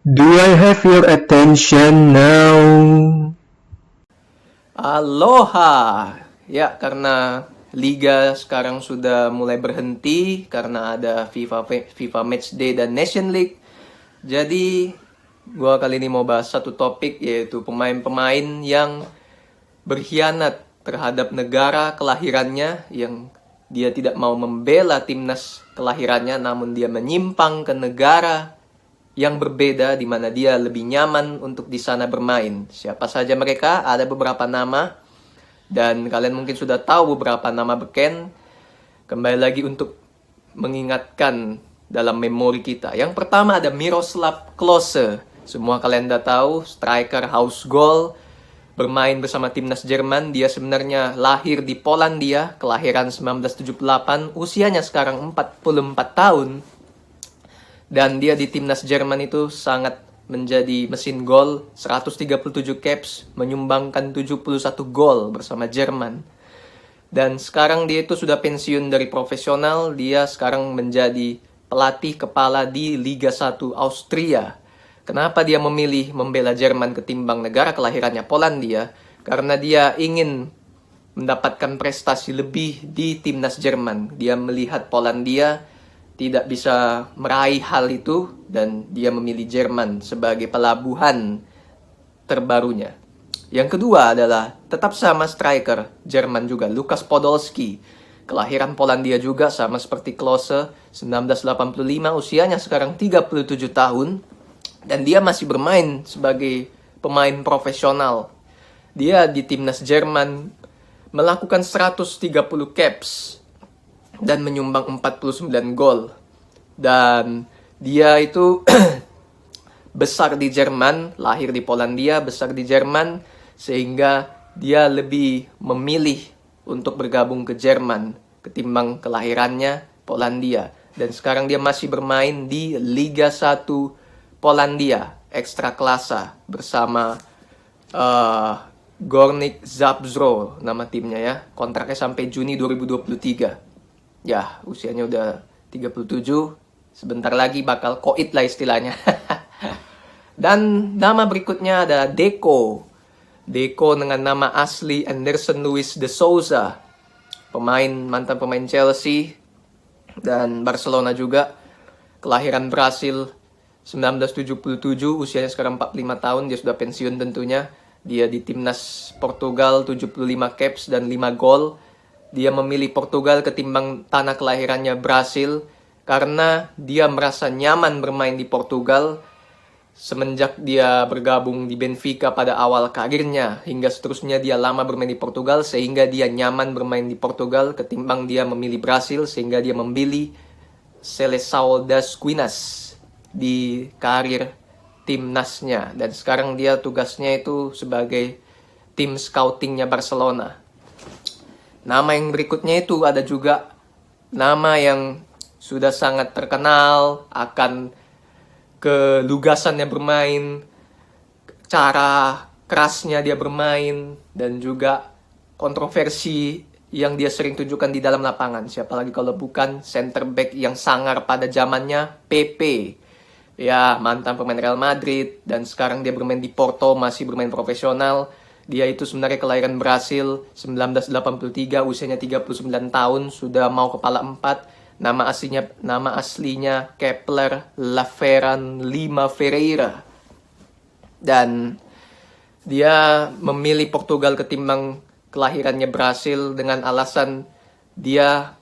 Do I have your attention now? Aloha! Ya, karena Liga sekarang sudah mulai berhenti karena ada FIFA Matchday dan Nation League. Jadi, gua kali ini mau bahas satu topik, yaitu pemain-pemain yang berkhianat terhadap negara kelahirannya, yang dia tidak mau membela timnas kelahirannya, namun dia menyimpang ke negara yang berbeda di mana dia lebih nyaman untuk di sana bermain. Siapa saja mereka? Ada beberapa nama dan kalian mungkin sudah tahu beberapa nama beken. Kembali lagi untuk mengingatkan dalam memori kita. Yang pertama ada Miroslav Klose. Semua kalian udah tahu, striker house goal, bermain bersama timnas Jerman. Dia sebenarnya lahir di Polandia, kelahiran 1978, usianya sekarang 44 tahun. Dan dia di timnas Jerman itu sangat menjadi mesin gol, 137 caps, menyumbangkan 71 gol bersama Jerman. Dan sekarang dia itu sudah pensiun dari profesional, dia sekarang menjadi pelatih kepala di Liga 1 Austria. Kenapa dia memilih membela Jerman ketimbang negara kelahirannya Polandia? Karena dia ingin mendapatkan prestasi lebih di timnas Jerman. Dia melihat Polandia tidak bisa meraih hal itu dan dia memilih Jerman sebagai pelabuhan terbarunya. Yang kedua adalah tetap sama striker Jerman juga, Lukas Podolski. Kelahiran Polandia juga sama seperti Klose, 1985, usianya sekarang 37 tahun dan dia masih bermain sebagai pemain profesional. Dia di timnas Jerman melakukan 130 caps dan menyumbang 49 gol. Dan dia itu besar di Jerman, lahir di Polandia, besar di Jerman, sehingga dia lebih memilih untuk bergabung ke Jerman ketimbang kelahirannya Polandia. Dan sekarang dia masih bermain di Liga 1 Polandia, ekstra klasa bersama Górnik Zabrze nama timnya ya. Kontraknya sampai Juni 2023. Ya, usianya udah 37, sebentar lagi bakal koit lah istilahnya. Dan nama berikutnya ada Deco. Deco dengan nama asli Anderson Luis de Souza. Mantan pemain Chelsea dan Barcelona juga. Kelahiran Brasil 1977, usianya sekarang 45 tahun, dia sudah pensiun tentunya. Dia di timnas Portugal 75 caps dan 5 gol. Dia memilih Portugal ketimbang tanah kelahirannya Brasil karena dia merasa nyaman bermain di Portugal semenjak dia bergabung di Benfica pada awal karirnya, hingga seterusnya dia lama bermain di Portugal sehingga dia nyaman bermain di Portugal ketimbang dia memilih Brasil, sehingga dia memilih Seleção das Quinas di karir timnasnya. Dan sekarang dia tugasnya itu sebagai tim scoutingnya Barcelona. Nama yang berikutnya itu ada juga nama yang sudah sangat terkenal akan kelugasannya bermain, cara kerasnya dia bermain, dan juga kontroversi yang dia sering tunjukkan di dalam lapangan. Siapa lagi kalau bukan center back yang sangar pada zamannya, Pepe. Ya, mantan pemain Real Madrid dan sekarang dia bermain di Porto, masih bermain profesional. Dia itu sebenarnya kelahiran Brasil 1983, usianya 39 tahun, sudah mau kepala 4. Nama aslinya Kepler Laveran Lima Ferreira. Dan dia memilih Portugal ketimbang kelahirannya Brasil dengan alasan dia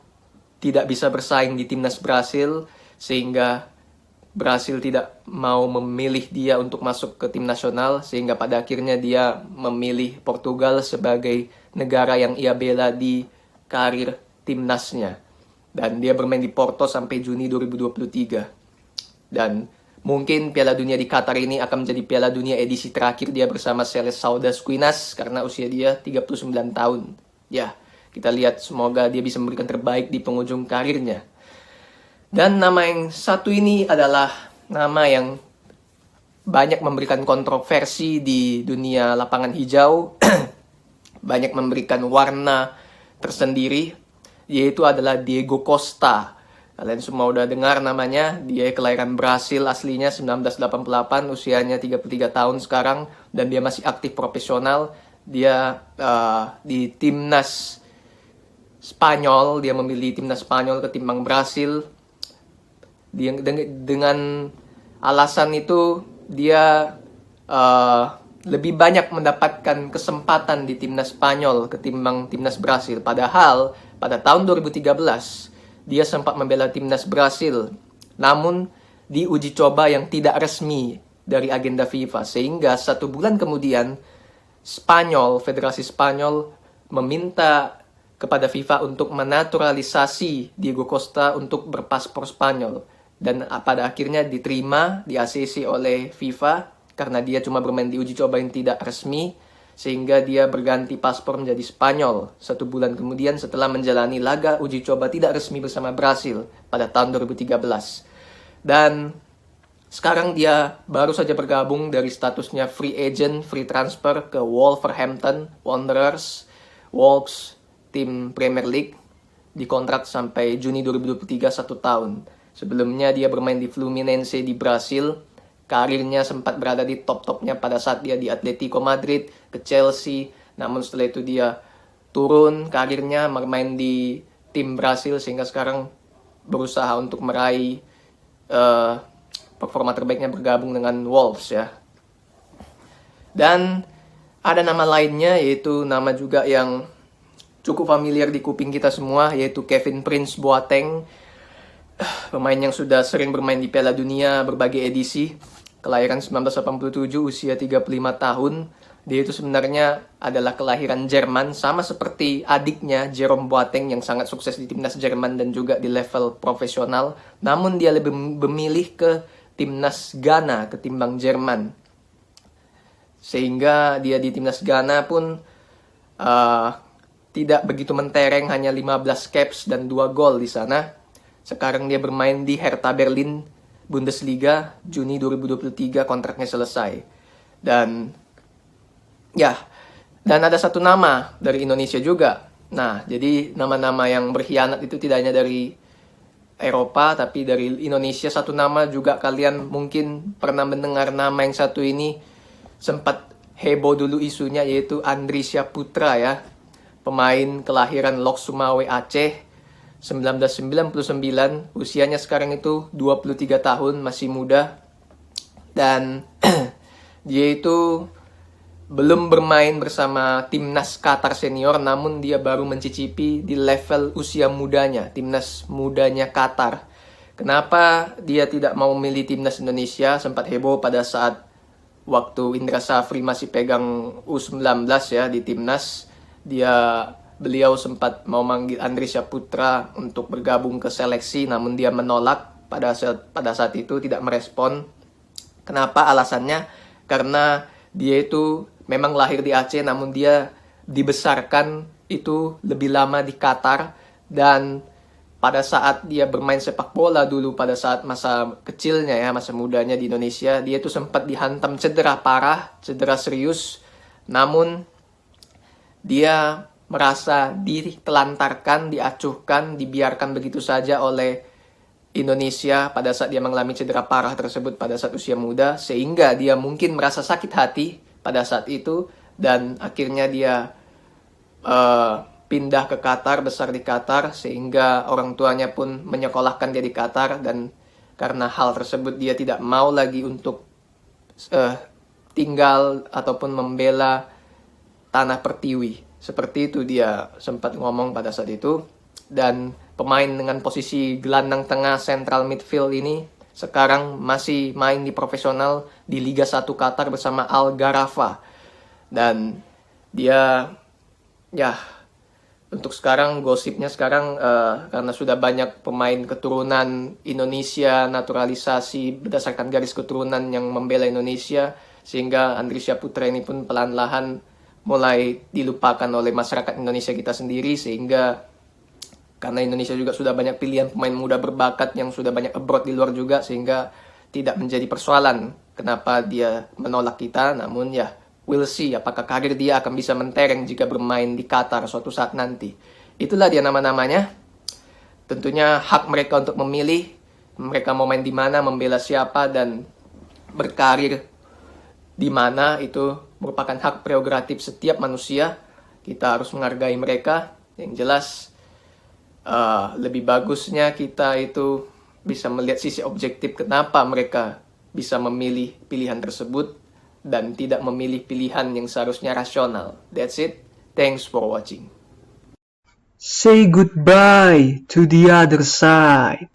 tidak bisa bersaing di timnas Brasil, sehingga Brasil tidak mau memilih dia untuk masuk ke tim nasional, sehingga pada akhirnya dia memilih Portugal sebagai negara yang ia bela di karir timnasnya. Dan dia bermain di Porto sampai Juni 2023. Dan mungkin Piala Dunia di Qatar ini akan menjadi Piala Dunia edisi terakhir dia bersama Seleção das Quinas karena usia dia 39 tahun. Ya, kita lihat semoga dia bisa memberikan terbaik di penghujung karirnya. Dan nama yang satu ini adalah nama yang banyak memberikan kontroversi di dunia lapangan hijau. Banyak memberikan warna tersendiri, yaitu adalah Diego Costa. Kalian semua udah dengar namanya. Dia kelahiran Brasil aslinya 1988, usianya 33 tahun sekarang, dan dia masih aktif profesional. Dia di timnas Spanyol, dia memilih timnas Spanyol ketimbang Brasil. Dia dengan alasan itu dia lebih banyak mendapatkan kesempatan di timnas Spanyol ketimbang timnas Brasil. Padahal pada tahun 2013 dia sempat membela timnas Brasil, namun di uji coba yang tidak resmi dari agenda FIFA, sehingga 1 bulan kemudian Federasi Spanyol meminta kepada FIFA untuk menaturalisasi Diego Costa untuk berpaspor Spanyol, dan pada akhirnya diterima di ACC oleh FIFA karena dia cuma bermain di uji coba yang tidak resmi, sehingga dia berganti paspor menjadi Spanyol 1 bulan kemudian setelah menjalani laga uji coba tidak resmi bersama Brasil pada tahun 2013. Dan sekarang dia baru saja bergabung dari statusnya free agent, free transfer ke Wolverhampton Wanderers, Wolves, tim Premier League, dikontrak sampai Juni 2023, 1 tahun. Sebelumnya dia bermain di Fluminense di Brasil. Karirnya sempat berada di top-topnya pada saat dia di Atletico Madrid, ke Chelsea. Namun setelah itu dia turun karirnya, bermain di tim Brasil, sehingga sekarang berusaha untuk meraih performa terbaiknya bergabung dengan Wolves ya. Dan ada nama lainnya, yaitu nama juga yang cukup familiar di kuping kita semua, yaitu Kevin Prince Boateng. Pemain yang sudah sering bermain di Piala Dunia berbagai edisi. Kelahiran 1987, usia 35 tahun. Dia itu sebenarnya adalah kelahiran Jerman, sama seperti adiknya Jerome Boateng yang sangat sukses di timnas Jerman dan juga di level profesional. Namun dia lebih memilih ke timnas Ghana ketimbang Jerman. Sehingga dia di timnas Ghana pun tidak begitu mentereng, hanya 15 caps dan 2 gol di sana. Sekarang dia bermain di Hertha Berlin Bundesliga. Juni 2023 kontraknya selesai. Dan ada 1 nama dari Indonesia juga. Nah, jadi nama-nama yang berkhianat itu tidak hanya dari Eropa, tapi dari Indonesia 1 nama juga. Kalian mungkin pernah mendengar nama yang satu ini, sempat heboh dulu isunya, yaitu Andri Syaputra ya. Pemain kelahiran Lok Sumawe, Aceh, 1999, usianya sekarang itu 23 tahun, masih muda. Dan dia itu belum bermain bersama timnas Qatar senior, namun dia baru mencicipi di level usia mudanya, timnas mudanya Qatar. Kenapa dia tidak mau memilih timnas Indonesia? Sempat heboh pada saat waktu Indra Safri masih pegang U19 ya di timnas. Beliau sempat mau manggil Andri Syaputra untuk bergabung ke seleksi, namun dia menolak pada saat itu, tidak merespon. Kenapa? Alasannya karena dia itu memang lahir di Aceh, namun dia dibesarkan itu lebih lama di Qatar. Dan pada saat dia bermain sepak bola dulu, pada saat masa kecilnya ya, masa mudanya di Indonesia, dia itu sempat dihantam cedera parah, cedera serius. Namun dia merasa ditelantarkan, diacuhkan, dibiarkan begitu saja oleh Indonesia pada saat dia mengalami cedera parah tersebut pada saat usia muda, sehingga dia mungkin merasa sakit hati pada saat itu, dan akhirnya dia pindah ke Qatar, besar di Qatar, sehingga orang tuanya pun menyekolahkan dia di Qatar. Dan karena hal tersebut dia tidak mau lagi untuk tinggal ataupun membela tanah pertiwi. Seperti itu dia sempat ngomong pada saat itu. Dan pemain dengan posisi gelandang tengah central midfield ini sekarang masih main di profesional di Liga 1 Qatar bersama Al Gharafa. Dan dia untuk sekarang gosipnya karena sudah banyak pemain keturunan Indonesia naturalisasi berdasarkan garis keturunan yang membela Indonesia, sehingga Andri Syaputra ini pun pelan-lahan mulai dilupakan oleh masyarakat Indonesia kita sendiri. Sehingga karena Indonesia juga sudah banyak pilihan pemain muda berbakat yang sudah banyak abroad di luar juga, sehingga tidak menjadi persoalan kenapa dia menolak kita. Namun we'll see apakah karir dia akan bisa mentereng jika bermain di Qatar suatu saat nanti. Itulah dia nama-namanya. Tentunya hak mereka untuk memilih, mereka mau main di mana, membela siapa, dan berkarir di mana itu merupakan hak prerogatif setiap manusia. Kita harus menghargai mereka. Yang jelas, lebih bagusnya kita itu bisa melihat sisi objektif kenapa mereka bisa memilih pilihan tersebut dan tidak memilih pilihan yang seharusnya rasional. That's it. Thanks for watching. Say goodbye to the other side.